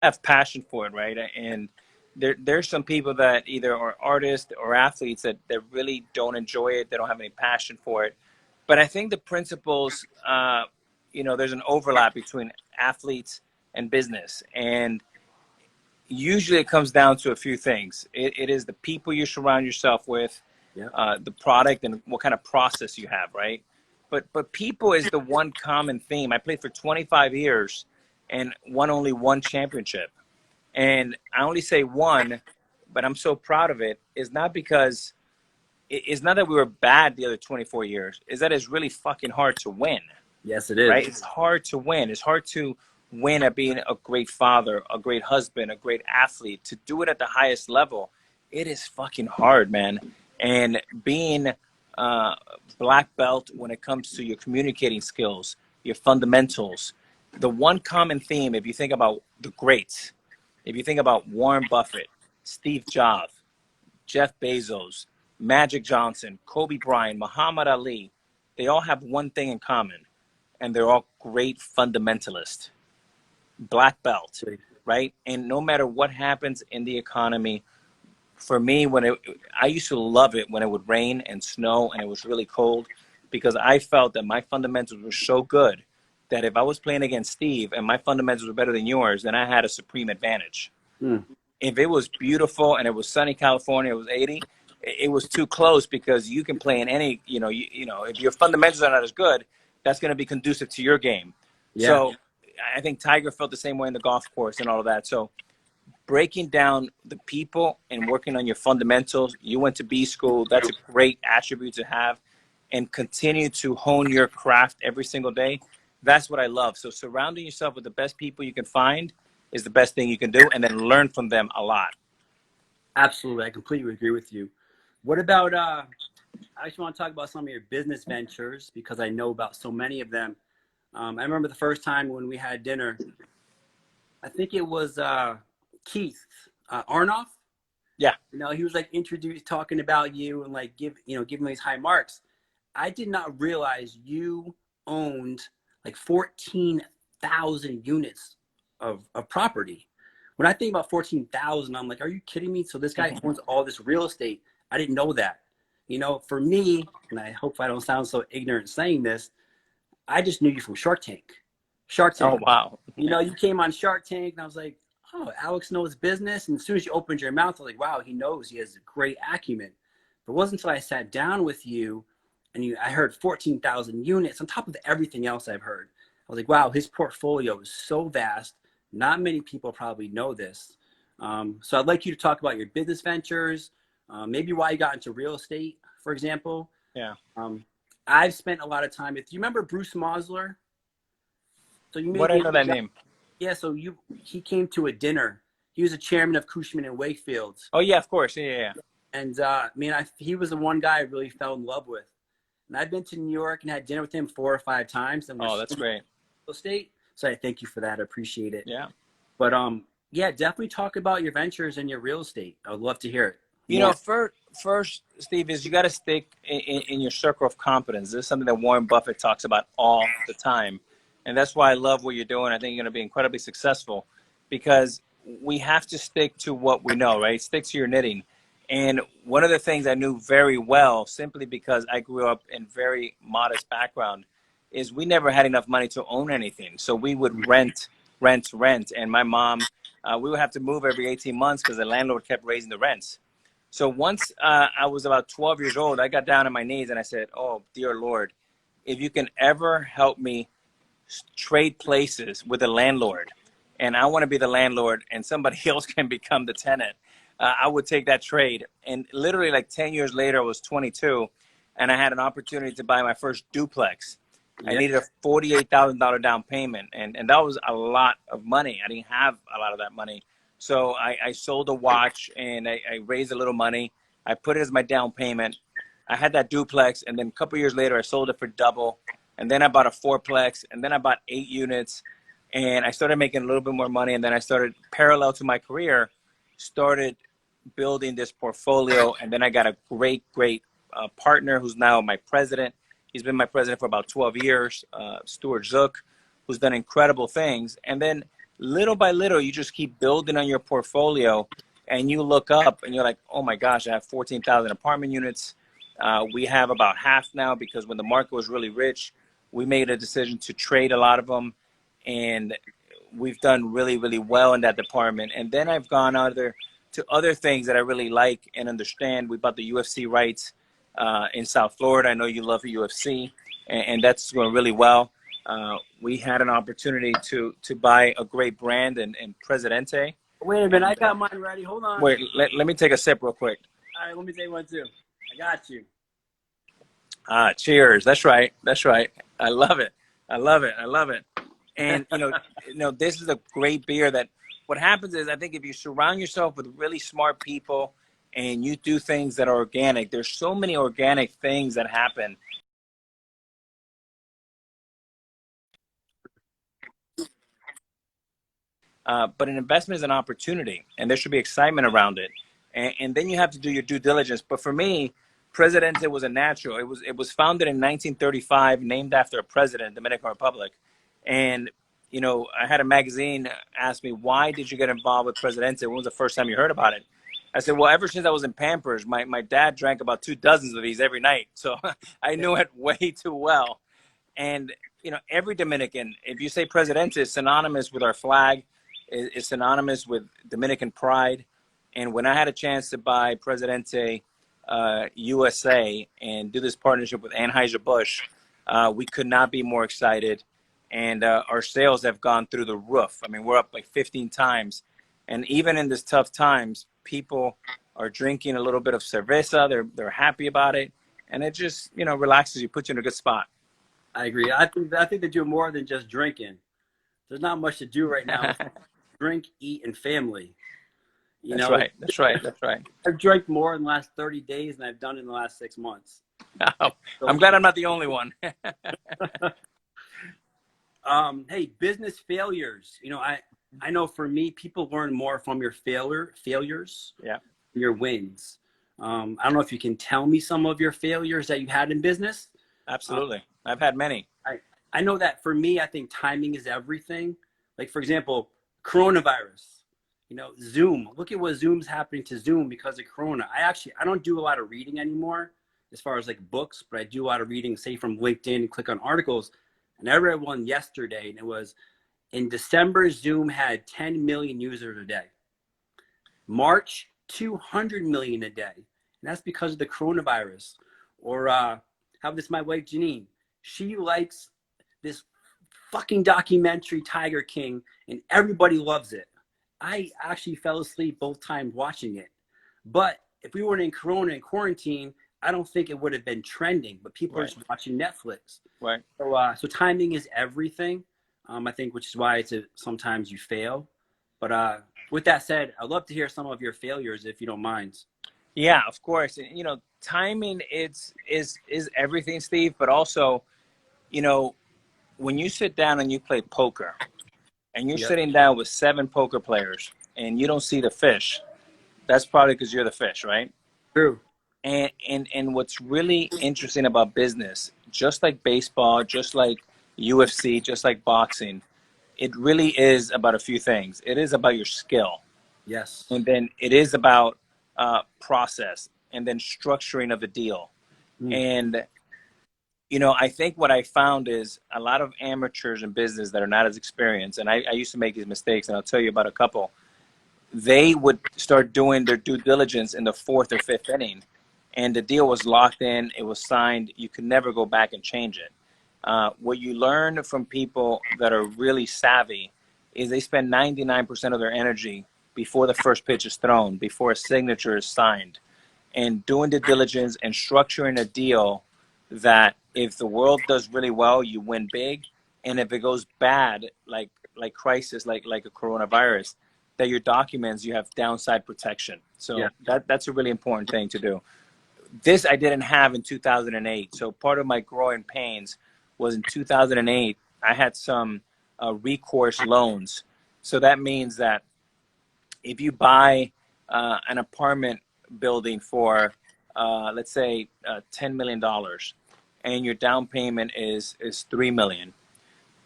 have passion for it, right? And there's some people that either are artists or athletes that really don't enjoy it. They don't have any passion for it. But I think the principles, there's an overlap between athletes and business. And usually it comes down to a few things. It is the people you surround yourself with, Yeah. the product, and what kind of process you have, right? But people is the one common theme. I played for 25 years and won only one championship. And I only say one, but I'm so proud of it. It's not because it's not that we were bad the other 24 years. Is that it's really fucking hard to win. Yes, it is. Right? It's hard to win. It's hard to win at being a great father, a great husband, a great athlete. To do it at the highest level, it is fucking hard, man. And being black belt when it comes to your communicating skills, your fundamentals, the one common theme, if you think about the greats, if you think about Warren Buffett, Steve Jobs, Jeff Bezos, Magic Johnson, Kobe Bryant, Muhammad Ali, they all have one thing in common, and they're all great fundamentalists, black belt, right? And no matter what happens in the economy, for me, I used to love it when it would rain and snow and it was really cold, because I felt that my fundamentals were so good that if I was playing against Steve and my fundamentals were better than yours, then I had a supreme advantage. If it was beautiful and it was sunny California, it was 80, it was too close, because you can play in any, if your fundamentals are not as good, that's going to be conducive to your game. Yeah. So I think Tiger felt the same way in the golf course and all of that. So breaking down the people and working on your fundamentals, you went to B school, that's a great attribute to have, and continue to hone your craft every single day. That's what I love. So surrounding yourself with the best people you can find is the best thing you can do, and then learn from them a lot. Absolutely. I completely agree with you. What about, I just want to talk about some of your business ventures, because I know about so many of them. I remember the first time when we had dinner, I think it was Keith Arnoff. Yeah. He was like talking about you and like giving these high marks. I did not realize you owned like 14,000 units of property. When I think about 14,000, I'm like, are you kidding me? So this guy owns all this real estate. I didn't know that. For me, and I hope I don't sound so ignorant saying this, I just knew you from Shark Tank. Oh, wow. You came on Shark Tank, and I was like, oh, Alex knows business. And as soon as you opened your mouth, I was like, wow, he knows. He has a great acumen. But it wasn't until I sat down with you and I heard 14,000 units on top of everything else I've heard. I was like, wow, his portfolio is so vast. Not many people probably know this. So I'd like you to talk about your business ventures, maybe why you got into real estate, for example. Yeah. I've spent a lot of time with, do you remember Bruce Mosler? So you What, I know that name. Yeah, so he came to a dinner. He was a chairman of Cushman and Wakefield. Oh, yeah, of course. Yeah. And he was the one guy I really fell in love with. And I've been to New York and had dinner with him 4 or 5 times. And that's great. Real estate. So I thank you for that. I appreciate it. Yeah. But yeah, definitely talk about your ventures and your real estate. I would love to hear it. First, Steve, is you got to stick in your circle of competence. This is something that Warren Buffett talks about all the time. And that's why I love what you're doing. I think you're going to be incredibly successful, because we have to stick to what we know, right? Stick to your knitting. And one of the things I knew very well, simply because I grew up in very modest background, is we never had enough money to own anything. So we would rent. And my mom, we would have to move every 18 months because the landlord kept raising the rents. So once I was about 12 years old, I got down on my knees and I said, oh, dear Lord, if you can ever help me trade places with a landlord, and I want to be the landlord and somebody else can become the tenant, I would take that trade. And literally like 10 years later, I was 22 and I had an opportunity to buy my first duplex. I needed a $48,000 down payment, and that was a lot of money. I didn't have a lot of that money. So I sold a watch and I raised a little money. I put it as my down payment. I had that duplex, and then a couple years later, I sold it for double. And then I bought a fourplex, and then I bought 8 units, and I started making a little bit more money. And then I started, parallel to my career, started building this portfolio. And then I got a great partner who's now my president. He's been my president for about 12 years, Stuart Zook, who's done incredible things. And then little by little, you just keep building on your portfolio, and you look up and you're like, oh my gosh, I have 14,000 apartment units. We have about half now, because when the market was really rich, we made a decision to trade a lot of them, and we've done really, really well in that department. And then I've gone to other things that I really like and understand. We bought the UFC rights in South Florida. I know you love the UFC, and that's going really well. We had an opportunity to buy a great brand in Presidente. Wait a minute, I got mine ready. Hold on. Wait, let me take a sip real quick. All right, let me take one too. I got you. Cheers. That's right. That's right. I love it. I love it. I love it. And this is a great beer. That what happens is, I think if you surround yourself with really smart people and you do things that are organic, there's so many organic things that happen. But an investment is an opportunity, and there should be excitement around it. And then you have to do your due diligence. But for me, Presidente was a natural. It was founded in 1935, named after a president, Dominican Republic. And I had a magazine ask me, why did you get involved with Presidente? When was the first time you heard about it? I said, well, ever since I was in Pampers, my dad drank about 2 dozen of these every night. So I knew it way too well. And, every Dominican, if you say Presidente, is synonymous with our flag, is synonymous with Dominican pride. And when I had a chance to buy Presidente USA and do this partnership with Anheuser-Busch, we could not be more excited. And our sales have gone through the roof. I mean, we're up like 15 times. And even in this tough times, people are drinking a little bit of cerveza. They're happy about it. And it just, relaxes you, puts you in a good spot. I agree. I think they do more than just drinking. There's not much to do right now. Drink, eat, and family. That's right. That's right. That's right. I've drank more in the last 30 days than I've done in the last 6 months. Oh, I'm glad I'm not the only one. Hey, business failures. I know for me, people learn more from your failures, yeah, than your wins. I don't know if you can tell me some of your failures that you had in business. Absolutely. I've had many. I know that for me, I think timing is everything. Like, for example, coronavirus. Zoom. Look at what Zoom's happening to Zoom because of Corona. I don't do a lot of reading anymore as far as like books, but I do a lot of reading, say from LinkedIn, click on articles. And I read one yesterday, and it was, in December, Zoom had 10 million users a day. March, 200 million a day. And that's because of the coronavirus. Or how this my wife, Janine. She likes this fucking documentary, Tiger King, and everybody loves it. I actually fell asleep both times watching it. But if we weren't in Corona and quarantine, I don't think it would have been trending. But people are just watching Netflix. Right. So timing is everything. I think, which is why sometimes you fail. But with that said, I'd love to hear some of your failures, if you don't mind. Yeah, of course. And, timing is everything, Steve. But also, when you sit down and you play poker, and you're sitting down with 7 poker players, and you don't see the fish, that's probably because you're the fish, right? True. And what's really interesting about business, just like baseball, just like UFC, just like boxing, it really is about a few things. It is about your skill. Yes. And then it is about process, and then structuring of the deal. And, I think what I found is a lot of amateurs in business that are not as experienced, and I used to make these mistakes, and I'll tell you about a couple. They would start doing their due diligence in the 4th or 5th inning, and the deal was locked in, it was signed, you could never go back and change it. What you learn from people that are really savvy is they spend 99% of their energy before the first pitch is thrown, before a signature is signed, and doing the diligence and structuring a deal that if the world does really well, you win big. And if it goes bad, like crisis, like a coronavirus, that your documents, you have downside protection. So that's a really important thing to do. This I didn't have in 2008. So part of my growing pains was in 2008, I had some recourse loans. So that means that if you buy an apartment building for, let's say, $10 million, and your down payment is $3 million,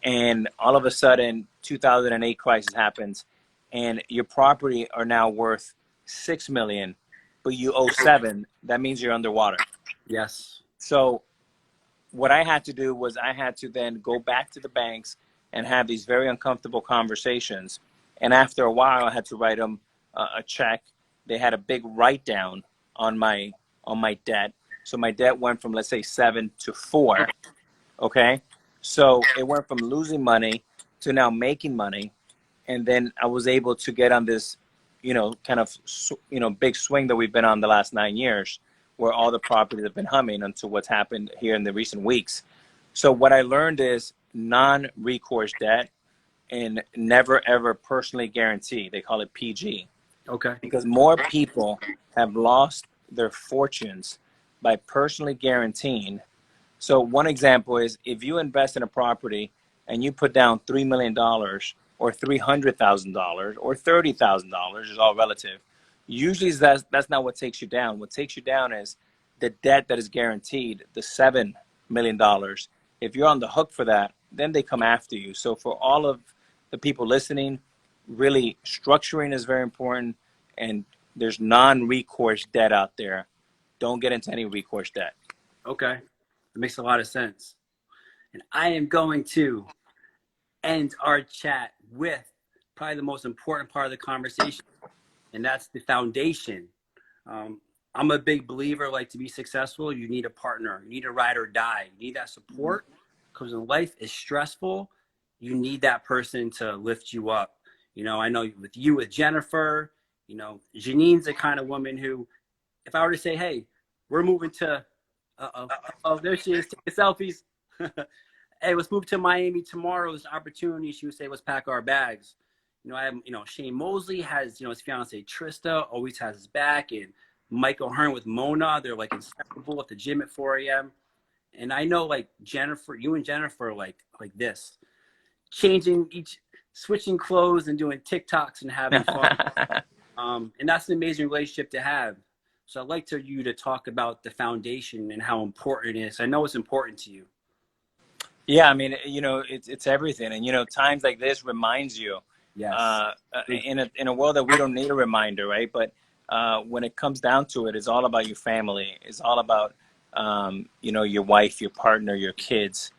and all of a sudden 2008 crisis happens, and your property are now worth 6 million, but you owe 7. That means you're underwater. Yes. So what I had to do was I had to then go back to the banks and have these very uncomfortable conversations. And after a while, I had to write them a check. They had a big write down on my debt. So my debt went from, let's say, 7 to 4. Okay. So it went from losing money to now making money. And then I was able to get on this, kind of, big swing that we've been on the last 9 years, where all the properties have been humming until what's happened here in the recent weeks. So what I learned is non-recourse debt and never ever personally guarantee. They call it PG. Okay. Because more people have lost their fortunes by personally guaranteeing. So one example is if you invest in a property and you put down $3 million or $300,000 or $30,000, is all relative. Usually that's not what takes you down. What takes you down is the debt that is guaranteed, the $7 million. If you're on the hook for that, then they come after you. So for all of the people listening, really structuring is very important, and there's non-recourse debt out there. Don't get into any recourse debt. Okay. That makes a lot of sense. And I am going to end our chat with probably the most important part of the conversation, and that's the foundation. I'm a big believer, like, to be successful, you need a partner. You need a ride or die. You need that support, because when life is stressful, you need that person to lift you up. I know with Jennifer, Janine's the kind of woman who, if I were to say, hey, we're moving to, there she is, taking selfies. Hey, let's move to Miami tomorrow. There's an opportunity. She would say, let's pack our bags. I have, Shane Mosley has, his fiance Trista always has his back, and Michael Hearn with Mona, they're like inseparable at the gym at 4 a.m. And I know, like, Jennifer, you and Jennifer are like this, switching clothes and doing TikToks and having fun. And that's an amazing relationship to have. So I'd like you to talk about the foundation and how important it is. I know it's important to you. Yeah, I mean, it's everything. And, times like this reminds you. Yes. In a world that we don't need a reminder, right? But when it comes down to it, it's all about your family. It's all about, your wife, your partner, your kids.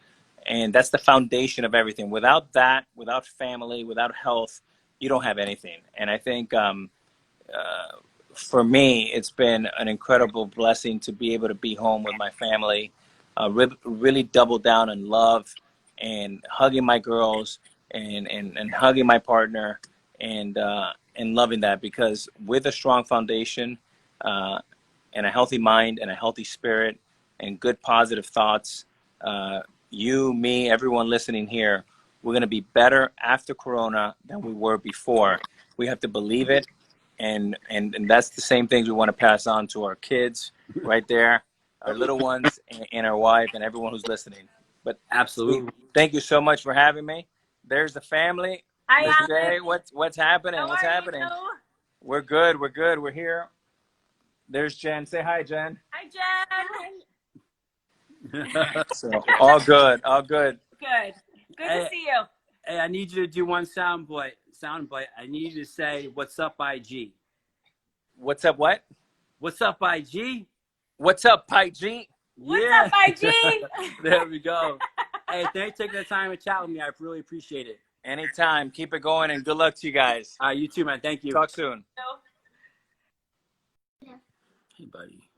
And that's the foundation of everything. Without that, without family, without health, you don't have anything. And I think for me, it's been an incredible blessing to be able to be home with my family, really double down on love and hugging my girls and hugging my partner and loving that, because with a strong foundation and a healthy mind and a healthy spirit and good positive thoughts, you, me, everyone listening here, we're going to be better after Corona than we were before. We have to believe it. And that's the same things we want to pass on to our kids right there, our little ones, and our wife, and everyone who's listening. But absolutely, thank you so much for having me. There's the family. Hi, Jay, what's happening? How what's are happening? You? We're good. We're here. There's Jen. Say hi, Jen. Hi, Jen. So all good. Good. Good to see you. Hey, I need you to do one sound bite. I need you to say, "What's up, IG?" What's up? What? What's up, IG? What's up, IG? What's up, IG? There we go. Hey, thanks for taking the time to chat with me. I really appreciate it. Anytime. Keep it going, and good luck to you guys. You too, man. Thank you. Talk soon. No. Hey, buddy.